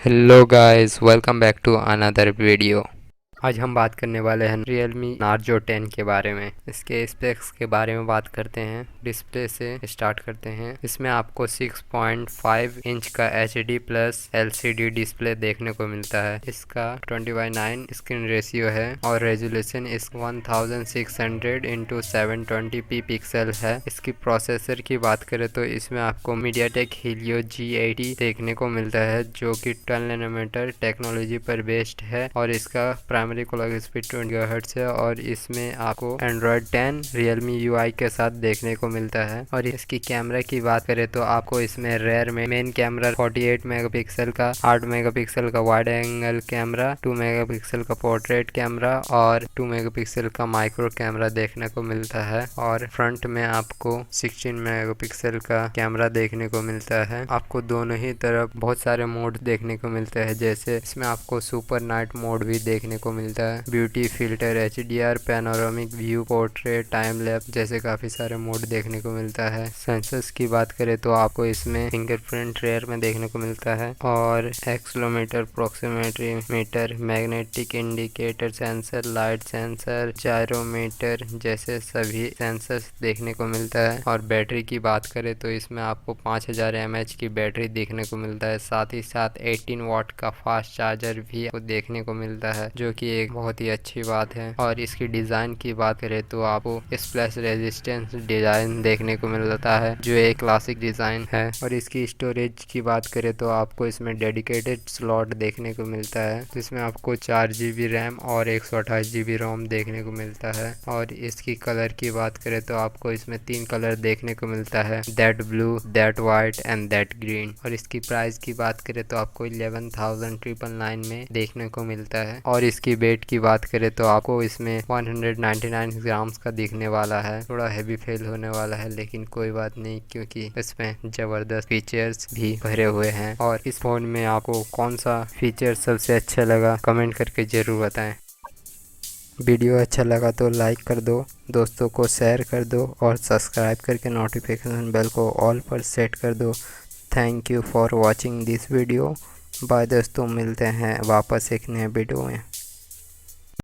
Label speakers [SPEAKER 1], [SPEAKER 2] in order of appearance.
[SPEAKER 1] Hello guys, welcome back to another video. आज हम बात करने वाले हैं Realme Narzo 10 के बारे में। इसके स्पेक्स के बारे में बात करते हैं। डिस्प्ले से स्टार्ट करते हैं। इसमें आपको 6.5 इंच का HD प्लस LCD डिस्प्ले देखने को मिलता है। इसका 20:9 स्क्रीन रेशियो है और रेजोल्यूशन इस 1600 इंटू 720p पिक्सल है। इसकी प्रोसेसर की बात करें तो इसमें आपको MediaTek Helio G80 देखने को मिलता है, जो कि 12 नैनोमीटर टेक्नोलॉजी पर बेस्ड है और इसका प्राइमरी क्लॉक स्पीड 20 GHz है और इसमें आपको Android 10 Realme UI के साथ देखने को मिलता है। और इसकी कैमरा की बात करें तो आपको इसमें रेयर में मेन कैमरा 48 मेगापिक्सल का, 8 मेगापिक्सल का वाइड एंगल कैमरा, 2 मेगापिक्सल का पोर्ट्रेट कैमरा और 2 मेगापिक्सल का माइक्रो कैमरा देखने को मिलता है। और फ्रंट में आपको 16 मेगापिक्सल का कैमरा देखने को मिलता है। आपको दोनों ही तरफ बहुत सारे मोड देखने को मिलते हैं, जैसे इसमें आपको सुपर नाइट मोड भी देखने को मिलता है, beauty filter, HDR, panoramic view, portrait, time lapse जैसे काफी सारे मोड देखने को मिलता है। सेंसर्स की बात करें तो आपको इसमें फिंगरप्रिंट रेयर में देखने को मिलता है और accelerometer, proximity meter, magnetic indicator sensor, light sensor, gyrometer जैसे सभी सेंसर्स देखने को मिलता है। और बैटरी की बात करें तो इसमें आपको 5000 mAh की बैटरी देखने को मिलता है। साथ ही साथ 18 वाट का फास्ट चार्जर भी आपको देखने को मिलता है, जो कि एक बहुत ही अच्छी बात है। और इसकी डिज़ाइन की बात करें तो आपको स्प्लैश रेजिस्टेंस डिज़ाइन देखने को मिलता है, जो एक क्लासिक डिज़ाइन है। और इसकी स्टोरेज की बात करें तो आपको इसमें डेडिकेटेड स्लॉट देखने को मिलता है, जिसमें आपको 4 GB रैम और 128 GB रोम देखने को मिलता है। और इसकी कलर की बात करें तो आपको इसमें 3 कलर देखने को मिलता है, that blue, that white and that green. और इसकी प्राइस की बात करें तो आपको 11,999 में देखने को मिलता है। और इसकी वेट की बात करें तो आपको इसमें 199 ग्राम्स का दिखने वाला है। थोड़ा हैवी फील होने वाला है, लेकिन कोई बात नहीं, क्योंकि इसमें जबरदस्त फीचर्स भी भरे हुए हैं। और इस फोन में आपको कौन सा फीचर सबसे अच्छा लगा, कमेंट करके जरूर बताएं। वीडियो अच्छा लगा तो लाइक कर दो, दोस्तों को शेयर कर दो और सब्सक्राइब करके नोटिफिकेशन बेल को ऑल पर सेट कर दो। Thank you for watching this video. Bye दोस्तों, मिलते हैं वापस एक नए वीडियो में।